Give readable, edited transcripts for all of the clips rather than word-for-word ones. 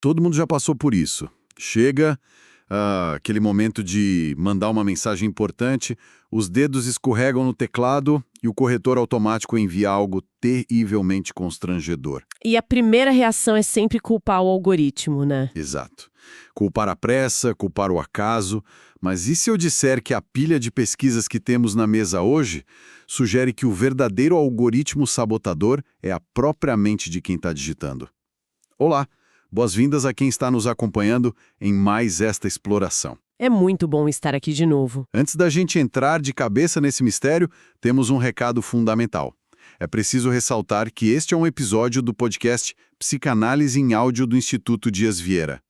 Todo mundo já passou por isso. Chega aquele momento de mandar uma mensagem importante, os dedos escorregam no teclado e o corretor automático envia algo terrivelmente constrangedor. E a primeira reação é sempre culpar o algoritmo, né? Exato. Culpar a pressa, culpar o acaso, mas e se eu disser que a pilha de pesquisas que temos na mesa hoje sugere que o verdadeiro algoritmo sabotador é a própria mente de quem está digitando? Olá, boas-vindas a quem está nos acompanhando em mais esta exploração. É muito bom estar aqui de novo. Antes da gente entrar de cabeça nesse mistério, temos um recado fundamental. É preciso ressaltar que este é um episódio do podcast Psicanálise em Áudio do Instituto Dias Vieira.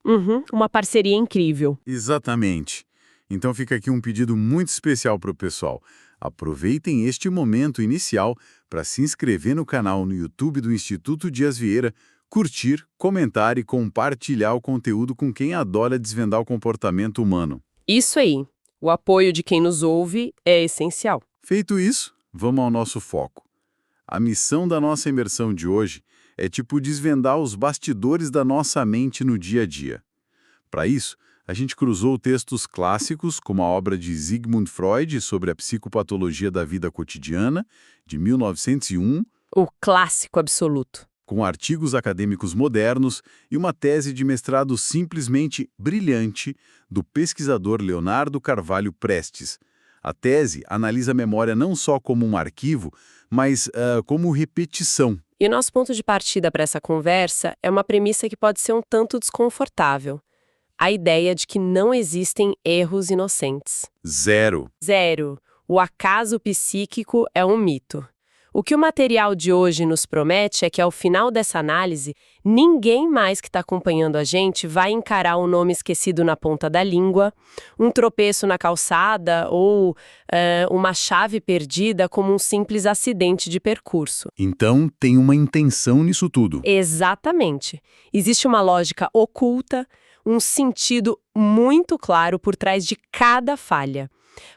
Uma parceria incrível. Exatamente. Então fica aqui um pedido muito especial para o pessoal. Aproveitem este momento inicial para se inscrever no canal no YouTube do Instituto Dias Vieira, curtir, comentar e compartilhar o conteúdo com quem adora desvendar o comportamento humano. Isso aí. O apoio de quem nos ouve é essencial. Feito isso, vamos ao nosso foco. A missão da nossa imersão de hoje é desvendar os bastidores da nossa mente no dia a dia. Para isso, a gente cruzou textos clássicos, como a obra de Sigmund Freud sobre a psicopatologia da vida cotidiana, de 1901, O clássico absoluto. com artigos acadêmicos modernos e uma tese de mestrado simplesmente brilhante do pesquisador Leonardo Carvalho Prestes. A tese analisa a memória não só como um arquivo, mas como repetição. E o nosso ponto de partida para essa conversa é uma premissa que pode ser um tanto desconfortável. A ideia de que não existem erros inocentes. Zero. Zero. O acaso psíquico é um mito. O que o material de hoje nos promete é que, ao final dessa análise, ninguém mais que está acompanhando a gente vai encarar um nome esquecido na ponta da língua, um tropeço na calçada ou uma chave perdida como um simples acidente de percurso. Então, tem uma intenção nisso tudo. Exatamente. Existe uma lógica oculta, um sentido muito claro por trás de cada falha.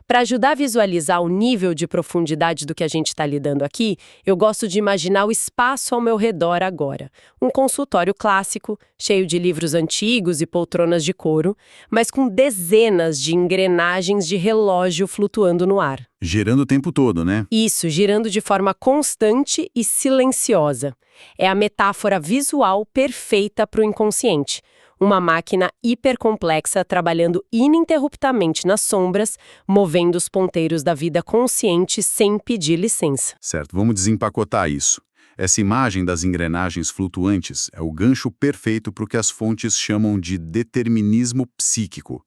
Para ajudar a visualizar o nível de profundidade do que a gente está lidando aqui, eu gosto de imaginar o espaço ao meu redor agora. Um consultório clássico, cheio de livros antigos e poltronas de couro, mas com dezenas de engrenagens de relógio flutuando no ar. Gerando o tempo todo, né? Isso, girando de forma constante e silenciosa. É a metáfora visual perfeita para o inconsciente. Uma máquina hipercomplexa trabalhando ininterruptamente nas sombras, movendo os ponteiros da vida consciente sem pedir licença. Certo, vamos desempacotar isso. Essa imagem das engrenagens flutuantes é o gancho perfeito para o que as fontes chamam de determinismo psíquico.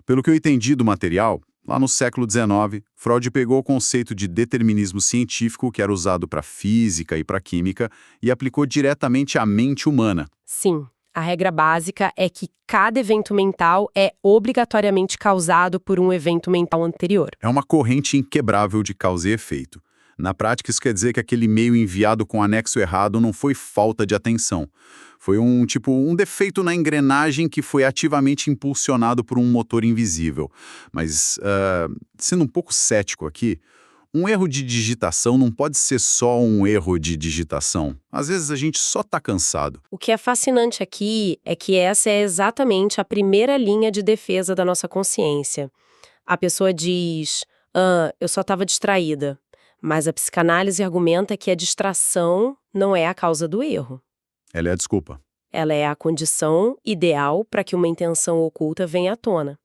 Pelo que eu entendi do material, lá no século XIX, Freud pegou o conceito de determinismo científico que era usado para física e para química e aplicou diretamente à mente humana. Sim. A regra básica é que cada evento mental é obrigatoriamente causado por um evento mental anterior. É uma corrente inquebrável de causa e efeito. Na prática, isso quer dizer que aquele e-mail enviado com anexo errado não foi falta de atenção. Foi um defeito na engrenagem que foi ativamente impulsionado por um motor invisível. Mas, sendo um pouco cético aqui, um erro de digitação não pode ser só um erro de digitação. Às vezes a gente só está cansado. O que é fascinante aqui é que essa é exatamente a primeira linha de defesa da nossa consciência. A pessoa diz, eu só estava distraída. Mas a psicanálise argumenta que a distração não é a causa do erro. Ela é a desculpa. Ela é a condição ideal para que uma intenção oculta venha à tona.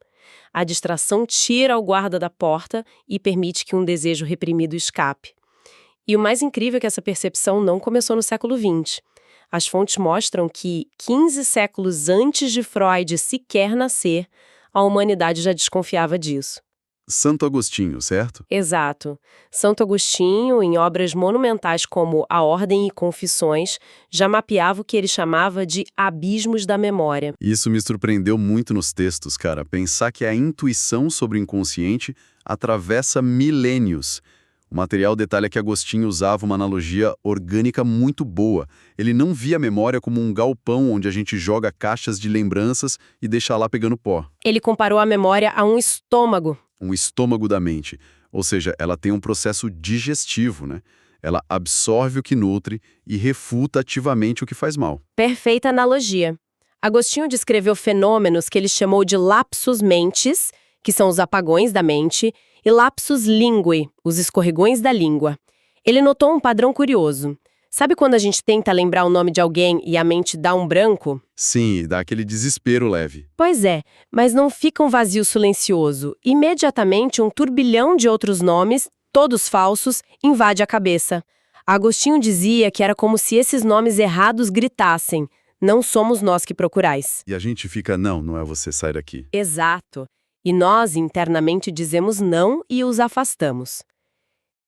A distração tira o guarda da porta e permite que um desejo reprimido escape. E o mais incrível é que essa percepção não começou no século XX. As fontes mostram que, 15 séculos antes de Freud sequer nascer, a humanidade já desconfiava disso. Santo Agostinho, certo? Exato. Santo Agostinho, em obras monumentais como A Ordem e Confissões, já mapeava o que ele chamava de abismos da memória. Isso me surpreendeu muito nos textos, cara. Pensar que a intuição sobre o inconsciente atravessa milênios. O material detalha que Agostinho usava uma analogia orgânica muito boa. Ele não via a memória como um galpão onde a gente joga caixas de lembranças e deixa lá pegando pó. Ele comparou a memória a um estômago. Um estômago da mente. Ou seja, ela tem um processo digestivo, né? Ela absorve o que nutre e refuta ativamente o que faz mal. Perfeita analogia. Agostinho descreveu fenômenos que ele chamou de lapsus mentis, que são os apagões da mente, e lapsus linguae, os escorregões da língua. Ele notou um padrão curioso. Sabe quando a gente tenta lembrar o nome de alguém e a mente dá um branco? Sim, dá aquele desespero leve. Pois é, mas não fica um vazio silencioso. Imediatamente, um turbilhão de outros nomes, todos falsos, invade a cabeça. Agostinho dizia que era como se esses nomes errados gritassem: não somos nós que procurais. E a gente fica, não é você, sai daqui. Exato. E nós internamente dizemos não e os afastamos.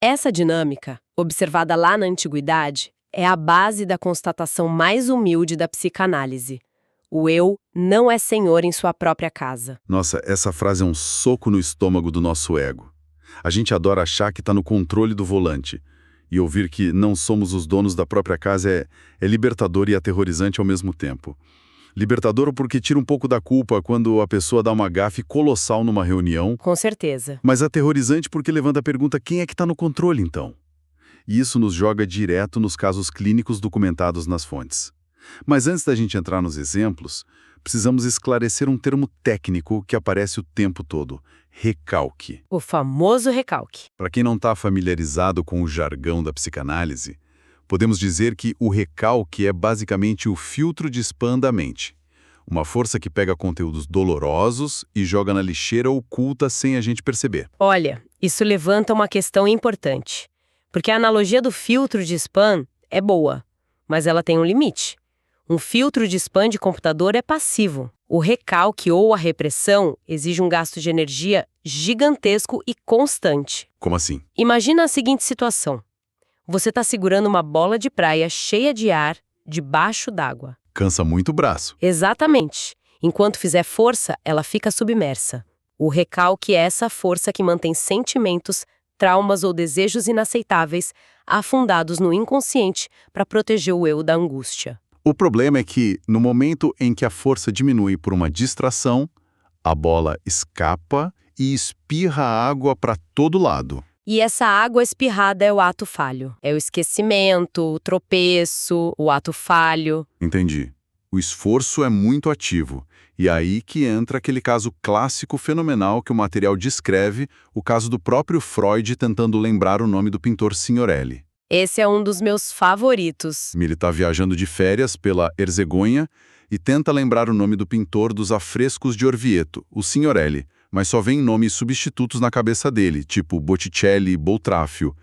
Essa dinâmica, observada lá na antiguidade, é a base da constatação mais humilde da psicanálise. O eu não é senhor em sua própria casa. Nossa, essa frase é um soco no estômago do nosso ego. A gente adora achar que está no controle do volante. E ouvir que não somos os donos da própria casa é libertador e aterrorizante ao mesmo tempo. Libertador porque tira um pouco da culpa quando a pessoa dá uma gafe colossal numa reunião. Com certeza. Mas aterrorizante porque levanta a pergunta: quem é que está no controle, então? E isso nos joga direto nos casos clínicos documentados nas fontes. Mas antes da gente entrar nos exemplos, precisamos esclarecer um termo técnico que aparece o tempo todo: recalque. O famoso recalque. Para quem não está familiarizado com o jargão da psicanálise, podemos dizer que o recalque é basicamente o filtro de spam da mente. Uma força que pega conteúdos dolorosos e joga na lixeira oculta sem a gente perceber. Olha, isso levanta uma questão importante. Porque a analogia do filtro de spam é boa, mas ela tem um limite. Um filtro de spam de computador é passivo. O recalque ou a repressão exige um gasto de energia gigantesco e constante. Como assim? Imagina a seguinte situação. Você está segurando uma bola de praia cheia de ar debaixo d'água. Cansa muito o braço. Exatamente. Enquanto fizer força, ela fica submersa. O recalque é essa força que mantém sentimentos, traumas ou desejos inaceitáveis afundados no inconsciente para proteger o eu da angústia. O problema é que, no momento em que a força diminui por uma distração, a bola escapa e espirra água para todo lado. E essa água espirrada é o ato falho. É o esquecimento, o tropeço, o ato falho. Entendi. O esforço é muito ativo. E aí que entra aquele caso clássico fenomenal que o material descreve, o caso do próprio Freud tentando lembrar o nome do pintor Signorelli. Esse é um dos meus favoritos. Ele está viajando de férias pela Erzegonha e tenta lembrar o nome do pintor dos afrescos de Orvieto, o Signorelli, mas só vem nomes substitutos na cabeça dele, tipo Botticelli, Boltraffio.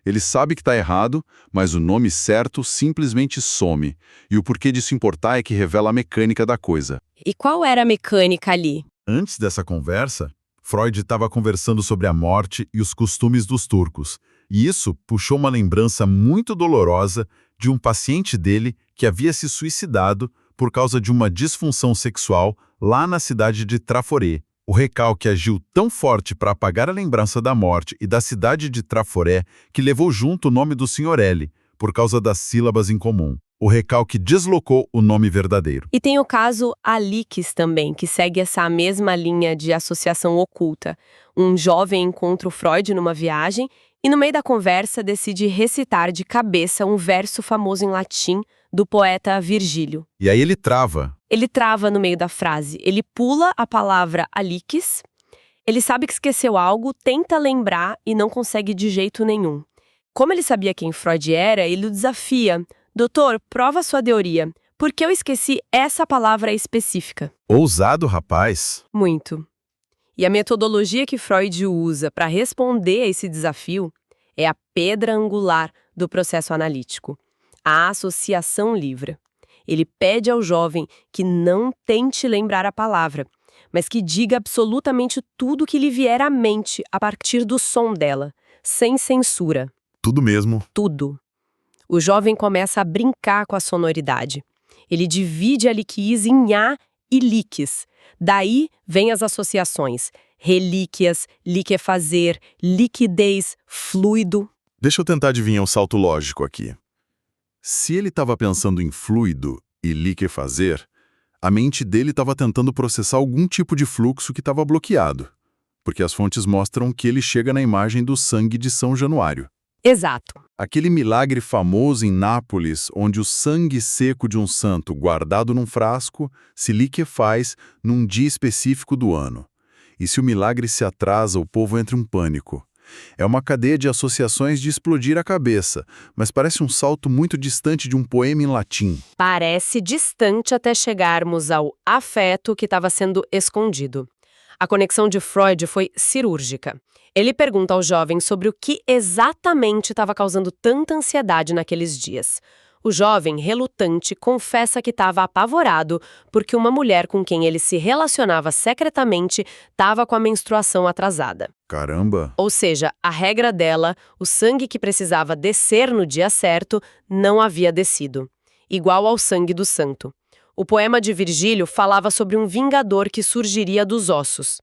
Ele sabe que está errado, mas o nome certo simplesmente some. E o porquê disso importar é que revela a mecânica da coisa. E qual era a mecânica ali? Antes dessa conversa, Freud estava conversando sobre a morte e os costumes dos turcos. E isso puxou uma lembrança muito dolorosa de um paciente dele que havia se suicidado por causa de uma disfunção sexual lá na cidade de Traforé. O recalque agiu tão forte para apagar a lembrança da morte e da cidade de Traforé que levou junto o nome do Signorelli, por causa das sílabas em comum. O recalque deslocou o nome verdadeiro. E tem o caso Alix também, que segue essa mesma linha de associação oculta. Um jovem encontra o Freud numa viagem e, no meio da conversa, decide recitar de cabeça um verso famoso em latim do poeta Virgílio. E aí ele trava. Ele trava no meio da frase. Ele pula a palavra Alix. Ele sabe que esqueceu algo, tenta lembrar e não consegue de jeito nenhum. Como ele sabia quem Freud era, ele o desafia. Doutor, prova sua teoria. Por que eu esqueci essa palavra específica? Ousado, rapaz. Muito. E a metodologia que Freud usa para responder a esse desafio é a pedra angular do processo analítico, a associação livre. Ele pede ao jovem que não tente lembrar a palavra, mas que diga absolutamente tudo que lhe vier à mente a partir do som dela, sem censura. Tudo mesmo. Tudo. O jovem começa a brincar com a sonoridade. Ele divide a liquis em a e liques. Daí vêm as associações: relíquias, liquefazer, liquidez, fluido. Deixa eu tentar adivinhar um salto lógico aqui. Se ele estava pensando em fluido e liquefazer, a mente dele estava tentando processar algum tipo de fluxo que estava bloqueado, porque as fontes mostram que ele chega na imagem do sangue de São Januário. Exato. Aquele milagre famoso em Nápoles, onde o sangue seco de um santo guardado num frasco se liquefaz num dia específico do ano. E se o milagre se atrasa, o povo entra em pânico. É uma cadeia de associações de explodir a cabeça, mas parece um salto muito distante de um poema em latim. Parece distante até chegarmos ao afeto que estava sendo escondido. A conexão de Freud foi cirúrgica. Ele pergunta ao jovem sobre o que exatamente estava causando tanta ansiedade naqueles dias. O jovem, relutante, confessa que estava apavorado porque uma mulher com quem ele se relacionava secretamente estava com a menstruação atrasada. Caramba! Ou seja, a regra dela, o sangue que precisava descer no dia certo, não havia descido. Igual ao sangue do santo. O poema de Virgílio falava sobre um vingador que surgiria dos ossos.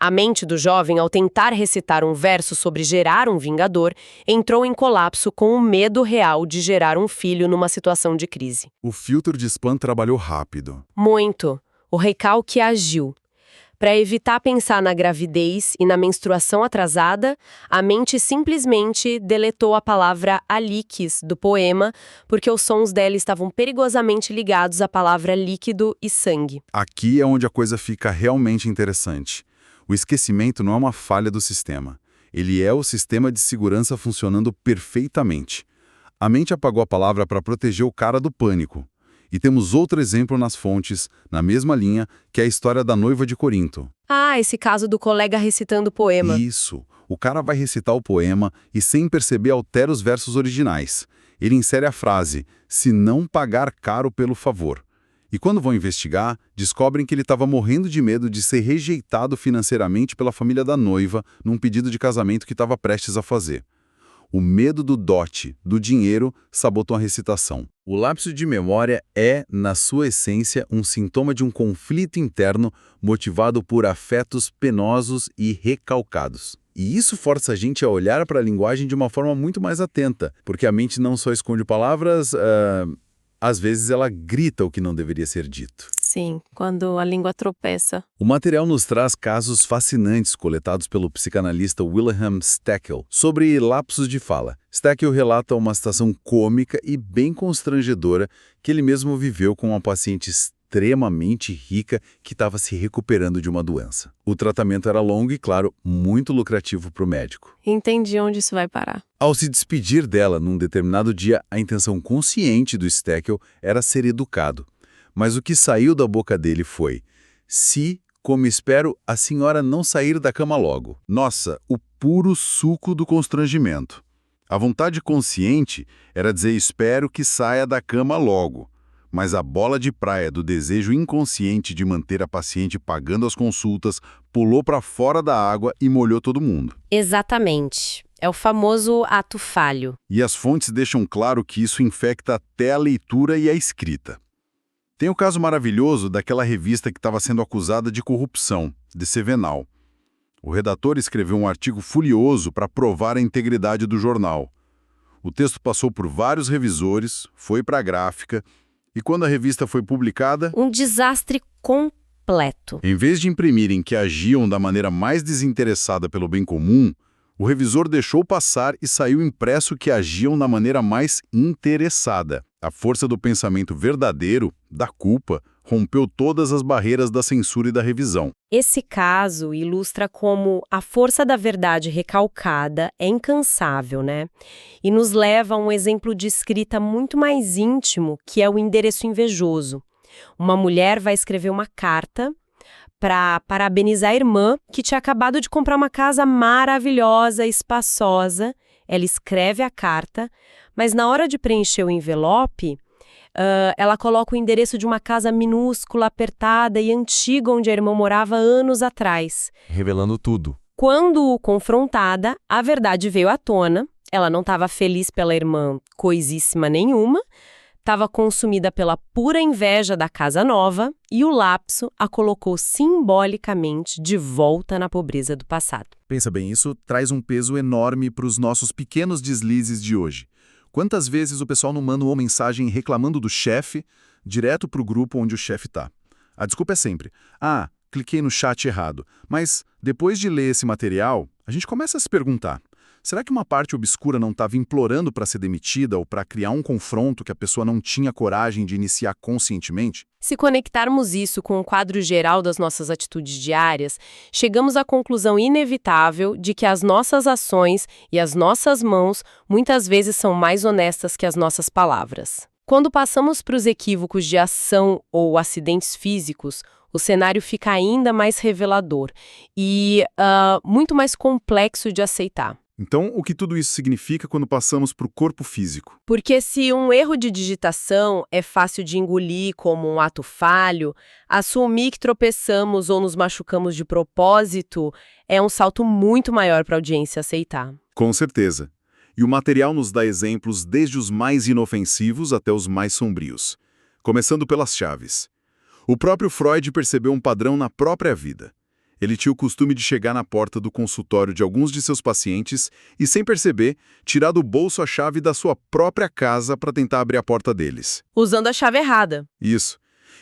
A mente do jovem, ao tentar recitar um verso sobre gerar um vingador, entrou em colapso com o medo real de gerar um filho numa situação de crise. O filtro de spam trabalhou rápido. Muito. O recalque agiu. Para evitar pensar na gravidez e na menstruação atrasada, a mente simplesmente deletou a palavra alíquis do poema, porque os sons dela estavam perigosamente ligados à palavra líquido e sangue. Aqui é onde a coisa fica realmente interessante. O esquecimento não é uma falha do sistema. Ele é o sistema de segurança funcionando perfeitamente. A mente apagou a palavra para proteger o cara do pânico. E temos outro exemplo nas fontes, na mesma linha, que é a história da noiva de Corinto. Ah, esse caso do colega recitando o poema. Isso. O cara vai recitar o poema e, sem perceber, altera os versos originais. Ele insere a frase, se não pagar caro pelo favor. E quando vão investigar, descobrem que ele estava morrendo de medo de ser rejeitado financeiramente pela família da noiva num pedido de casamento que estava prestes a fazer. O medo do dote, do dinheiro, sabotou a recitação. O lapso de memória é, na sua essência, um sintoma de um conflito interno motivado por afetos penosos e recalcados. E isso força a gente a olhar para a linguagem de uma forma muito mais atenta, porque a mente não só esconde palavras, às vezes ela grita o que não deveria ser dito. Sim, quando a língua tropeça. O material nos traz casos fascinantes coletados pelo psicanalista Wilhelm Steckel sobre lapsos de fala. Steckel relata uma situação cômica e bem constrangedora que ele mesmo viveu com uma paciente extremamente rica que estava se recuperando de uma doença. O tratamento era longo e, claro, muito lucrativo para o médico. Entendi onde isso vai parar. Ao se despedir dela num determinado dia, a intenção consciente do Steckel era ser educado. Mas o que saiu da boca dele foi: se, como espero, a senhora não sair da cama logo. Nossa, o puro suco do constrangimento. A vontade consciente era dizer espero que saia da cama logo. Mas a bola de praia do desejo inconsciente de manter a paciente pagando as consultas pulou para fora da água e molhou todo mundo. Exatamente. É o famoso ato falho. E as fontes deixam claro que isso infecta até a leitura e a escrita. Tem o caso maravilhoso daquela revista que estava sendo acusada de corrupção, de Sevenal. O redator escreveu um artigo furioso para provar a integridade do jornal. O texto passou por vários revisores, foi para a gráfica, e quando a revista foi publicada, Um desastre completo. em vez de imprimirem que agiam da maneira mais desinteressada pelo bem comum, o revisor deixou passar e saiu impresso que agiam da maneira mais interessada. A força do pensamento verdadeiro, da culpa, rompeu todas as barreiras da censura e da revisão. Esse caso ilustra como a força da verdade recalcada é incansável, né? E nos leva a um exemplo de escrita muito mais íntimo, que é o endereço invejoso. Uma mulher vai escrever uma carta para parabenizar a irmã, que tinha acabado de comprar uma casa maravilhosa, espaçosa. Ela escreve a carta, mas na hora de preencher o envelope, ela coloca o endereço de uma casa minúscula, apertada e antiga onde a irmã morava anos atrás. Revelando tudo. Quando confrontada, a verdade veio à tona. Ela não estava feliz pela irmã coisíssima nenhuma, estava consumida pela pura inveja da casa nova e o lapso a colocou simbolicamente de volta na pobreza do passado. Pensa bem, isso traz um peso enorme para os nossos pequenos deslizes de hoje. Quantas vezes o pessoal não manda uma mensagem reclamando do chefe direto para o grupo onde o chefe está? A desculpa é sempre: cliquei no chat errado. Mas depois de ler esse material, a gente começa a se perguntar: Será que uma parte obscura não estava implorando para ser demitida ou para criar um confronto que a pessoa não tinha coragem de iniciar conscientemente? Se conectarmos isso com o quadro geral das nossas atitudes diárias, chegamos à conclusão inevitável de que as nossas ações e as nossas mãos muitas vezes são mais honestas que as nossas palavras. Quando passamos para os equívocos de ação ou acidentes físicos, o cenário fica ainda mais revelador e muito mais complexo de aceitar. Então, o que tudo isso significa quando passamos para o corpo físico? Porque se um erro de digitação é fácil de engolir como um ato falho, assumir que tropeçamos ou nos machucamos de propósito é um salto muito maior para a audiência aceitar. Com certeza. E o material nos dá exemplos desde os mais inofensivos até os mais sombrios. Começando pelas chaves. O próprio Freud percebeu um padrão na própria vida. Ele tinha o costume de chegar na porta do consultório de alguns de seus pacientes e, sem perceber, tirar do bolso a chave da sua própria casa para tentar abrir a porta deles. Usando a chave errada. Isso.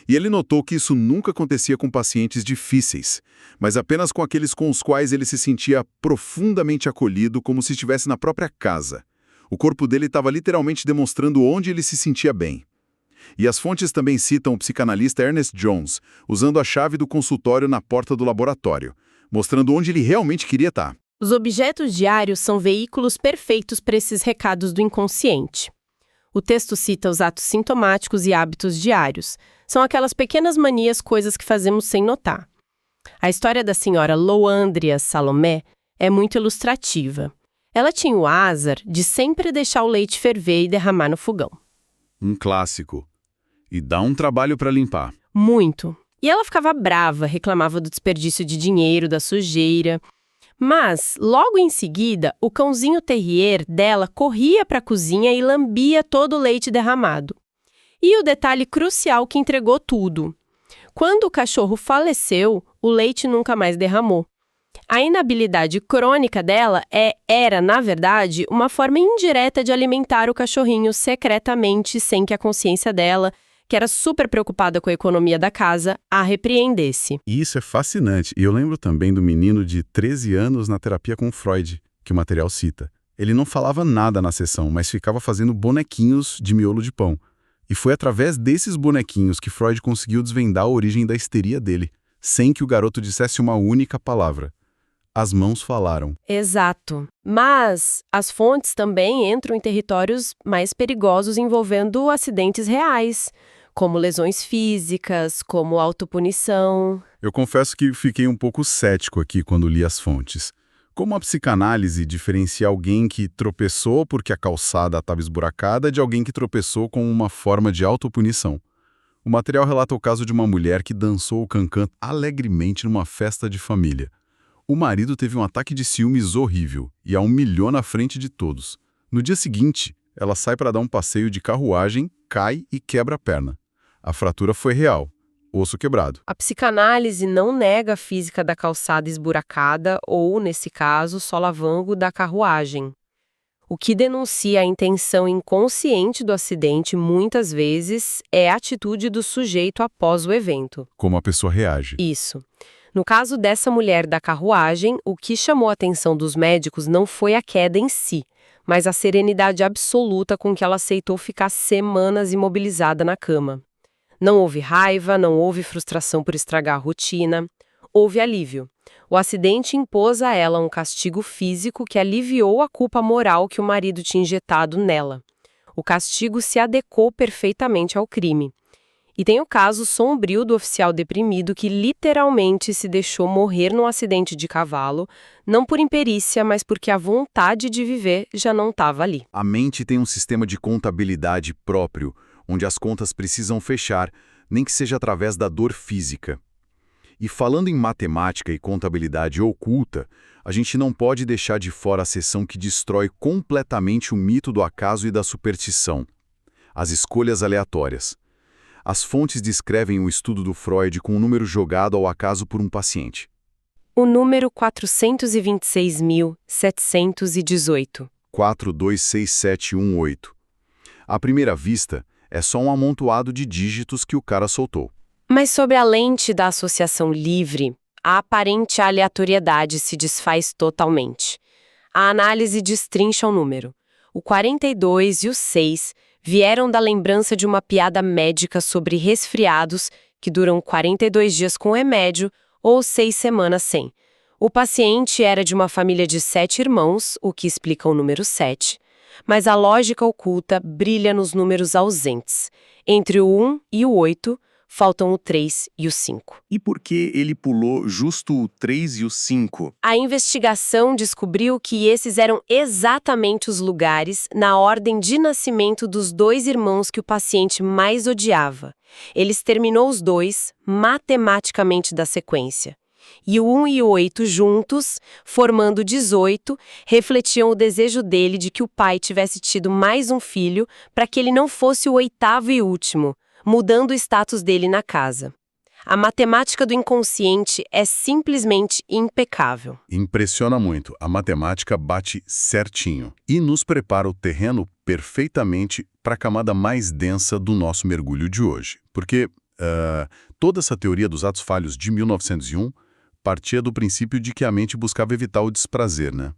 E ele notou que isso nunca acontecia com pacientes difíceis, mas apenas com aqueles com os quais ele se sentia profundamente acolhido, como se estivesse na própria casa. O corpo dele estava literalmente demonstrando onde ele se sentia bem. E as fontes também citam o psicanalista Ernest Jones, usando a chave do consultório na porta do laboratório, mostrando onde ele realmente queria estar. Os objetos diários são veículos perfeitos para esses recados do inconsciente. O texto cita os atos sintomáticos e hábitos diários. São aquelas pequenas manias, coisas que fazemos sem notar. A história da senhora Loandria Salomé é muito ilustrativa. Ela tinha o azar de sempre deixar o leite ferver e derramar no fogão. Um clássico. E dá um trabalho para limpar. Muito. E ela ficava brava, reclamava do desperdício de dinheiro, da sujeira. Mas, logo em seguida, o cãozinho terrier dela corria para a cozinha e lambia todo o leite derramado. E o detalhe crucial que entregou tudo. Quando o cachorro faleceu, o leite nunca mais derramou. A inabilidade crônica dela era, na verdade, uma forma indireta de alimentar o cachorrinho secretamente, sem que a consciência dela, que era super preocupada com a economia da casa, a repreendesse. E isso é fascinante. E eu lembro também do menino de 13 anos na terapia com Freud, que o material cita. Ele não falava nada na sessão, mas ficava fazendo bonequinhos de miolo de pão. E foi através desses bonequinhos que Freud conseguiu desvendar a origem da histeria dele, sem que o garoto dissesse uma única palavra. As mãos falaram. Exato. Mas as fontes também entram em territórios mais perigosos envolvendo acidentes reais, como lesões físicas, como autopunição. Eu confesso que fiquei um pouco cético aqui quando li as fontes. Como a psicanálise diferencia alguém que tropeçou porque a calçada estava esburacada de alguém que tropeçou com uma forma de autopunição? O material relata o caso de uma mulher que dançou o cancan alegremente numa festa de família. O marido teve um ataque de ciúmes horrível e a humilhou na frente de todos. No dia seguinte, ela sai para dar um passeio de carruagem, cai e quebra a perna. A fratura foi real, osso quebrado. A psicanálise não nega a física da calçada esburacada ou, nesse caso, solavango da carruagem. O que denuncia a intenção inconsciente do acidente, muitas vezes, é a atitude do sujeito após o evento. Como a pessoa reage. Isso. No caso dessa mulher da carruagem, o que chamou a atenção dos médicos não foi a queda em si, mas a serenidade absoluta com que ela aceitou ficar semanas imobilizada na cama. Não houve raiva, não houve frustração por estragar a rotina, houve alívio. O acidente impôs a ela um castigo físico que aliviou a culpa moral que o marido tinha injetado nela. O castigo se adequou perfeitamente ao crime. E tem o caso sombrio do oficial deprimido que literalmente se deixou morrer num acidente de cavalo, não por imperícia, mas porque a vontade de viver já não estava ali. A mente tem um sistema de contabilidade próprio, onde as contas precisam fechar, nem que seja através da dor física. E falando em matemática e contabilidade oculta, a gente não pode deixar de fora a seção que destrói completamente o mito do acaso e da superstição: as escolhas aleatórias. As fontes descrevem o estudo do Freud com um número jogado ao acaso por um paciente. O número 426.718. 426718. À primeira vista, é só um amontoado de dígitos que o cara soltou. Mas sob a lente da associação livre, a aparente aleatoriedade se desfaz totalmente. A análise destrincha o número. O 42 e o 6 vieram da lembrança de uma piada médica sobre resfriados que duram 42 dias com remédio ou 6 semanas sem. O paciente era de uma família de 7 irmãos, o que explica o número 7, mas a lógica oculta brilha nos números ausentes. Entre o 1 e o 8, faltam o 3 e o 5. E por que ele pulou justo o 3 e o 5? A investigação descobriu que esses eram exatamente os lugares na ordem de nascimento dos 2 irmãos que o paciente mais odiava. Ele exterminou os 2 matematicamente da sequência. E o 1 e o 8 juntos, formando 18, refletiam o desejo dele de que o pai tivesse tido mais um filho para que ele não fosse o 8º e último, mudando o status dele na casa. A matemática do inconsciente é simplesmente impecável. Impressiona muito. A matemática bate certinho e nos prepara o terreno perfeitamente para a camada mais densa do nosso mergulho de hoje. Porque toda essa teoria dos atos falhos de 1901 partia do princípio de que a mente buscava evitar o desprazer, né?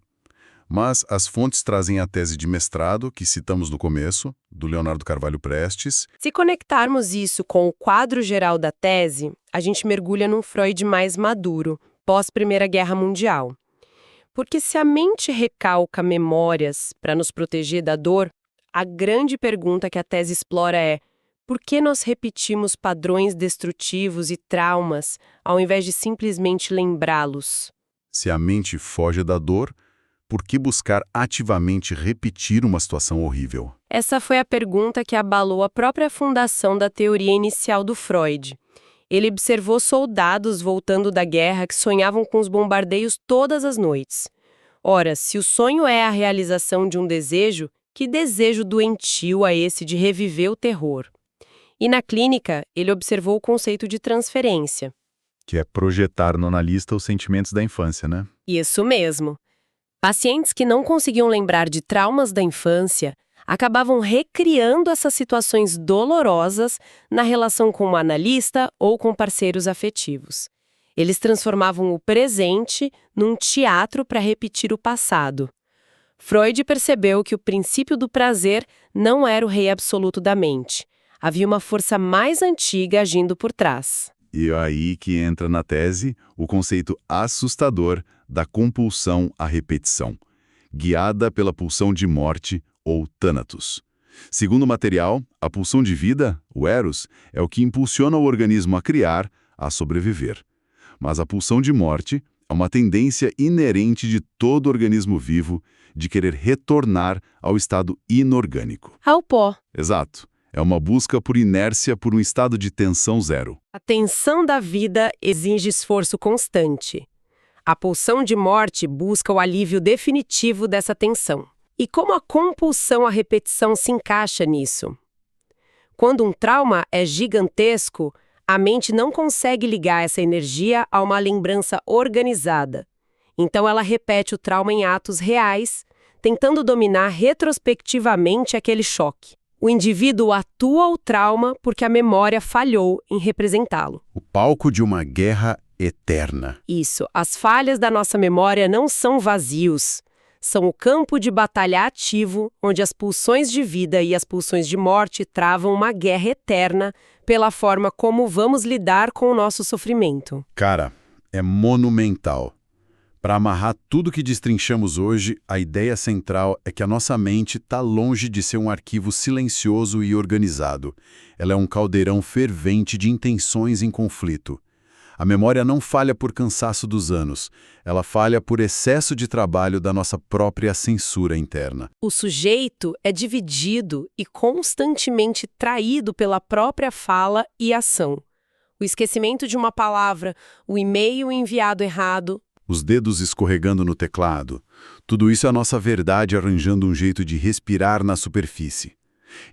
Mas as fontes trazem a tese de mestrado, que citamos no começo, do Leonardo Carvalho Prestes. Se conectarmos isso com o quadro geral da tese, a gente mergulha num Freud mais maduro, pós-Primeira Guerra Mundial. Porque se a mente recalca memórias para nos proteger da dor, a grande pergunta que a tese explora é: por que nós repetimos padrões destrutivos e traumas ao invés de simplesmente lembrá-los? Se a mente foge da dor, por que buscar ativamente repetir uma situação horrível? Essa foi a pergunta que abalou a própria fundação da teoria inicial do Freud. Ele observou soldados voltando da guerra que sonhavam com os bombardeios todas as noites. Ora, se o sonho é a realização de um desejo, que desejo doentio é esse de reviver o terror? E na clínica, ele observou o conceito de transferência. Que é projetar no analista os sentimentos da infância, né? Isso mesmo. Pacientes que não conseguiam lembrar de traumas da infância acabavam recriando essas situações dolorosas na relação com o analista ou com parceiros afetivos. Eles transformavam o presente num teatro para repetir o passado. Freud percebeu que o princípio do prazer não era o rei absoluto da mente. Havia uma força mais antiga agindo por trás. E é aí que entra na tese o conceito assustador da compulsão à repetição, guiada pela pulsão de morte ou Thanatos. Segundo o material, a pulsão de vida, o Eros, é o que impulsiona o organismo a criar, a sobreviver. Mas a pulsão de morte é uma tendência inerente de todo organismo vivo de querer retornar ao estado inorgânico. Ao pó. Exato. É uma busca por inércia por um estado de tensão zero. A tensão da vida exige esforço constante. A pulsão de morte busca o alívio definitivo dessa tensão. E como a compulsão à repetição se encaixa nisso? Quando um trauma é gigantesco, a mente não consegue ligar essa energia a uma lembrança organizada. Então ela repete o trauma em atos reais, tentando dominar retrospectivamente aquele choque. O indivíduo atua o trauma porque a memória falhou em representá-lo. O palco de uma guerra eterna. Isso, as falhas da nossa memória não são vazios. São o campo de batalha ativo, onde as pulsões de vida e as pulsões de morte travam uma guerra eterna pela forma como vamos lidar com o nosso sofrimento. Cara, é monumental. Para amarrar tudo que destrinchamos hoje, a ideia central é que a nossa mente está longe de ser um arquivo silencioso e organizado. Ela é um caldeirão fervente de intenções em conflito. A memória não falha por cansaço dos anos, ela falha por excesso de trabalho da nossa própria censura interna. O sujeito é dividido e constantemente traído pela própria fala e ação. O esquecimento de uma palavra, o e-mail enviado errado, os dedos escorregando no teclado. Tudo isso é a nossa verdade arranjando um jeito de respirar na superfície.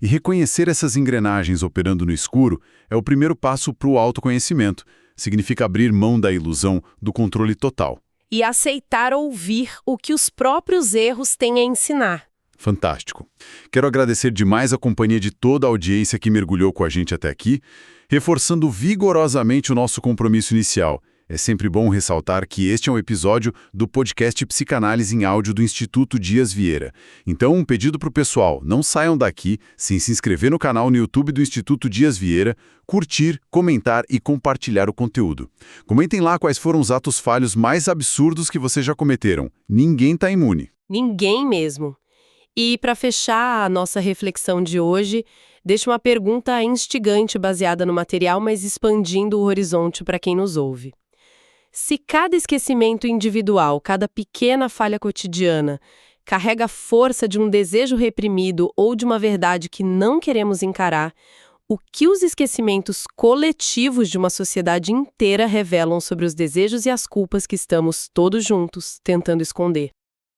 E reconhecer essas engrenagens operando no escuro é o primeiro passo para o autoconhecimento. Significa abrir mão da ilusão do controle total. E aceitar ouvir o que os próprios erros têm a ensinar. Fantástico. Quero agradecer demais a companhia de toda a audiência que mergulhou com a gente até aqui, reforçando vigorosamente o nosso compromisso inicial. É sempre bom ressaltar que este é um episódio do podcast Psicanálise em Áudio do Instituto Dias Vieira. Então, um pedido para o pessoal, não saiam daqui sem se inscrever no canal no YouTube do Instituto Dias Vieira, curtir, comentar e compartilhar o conteúdo. Comentem lá quais foram os atos falhos mais absurdos que vocês já cometeram. Ninguém está imune. Ninguém mesmo. E para fechar a nossa reflexão de hoje, deixo uma pergunta instigante baseada no material, mas expandindo o horizonte para quem nos ouve. Se cada esquecimento individual, cada pequena falha cotidiana, carrega a força de um desejo reprimido ou de uma verdade que não queremos encarar, o que os esquecimentos coletivos de uma sociedade inteira revelam sobre os desejos e as culpas que estamos todos juntos tentando esconder?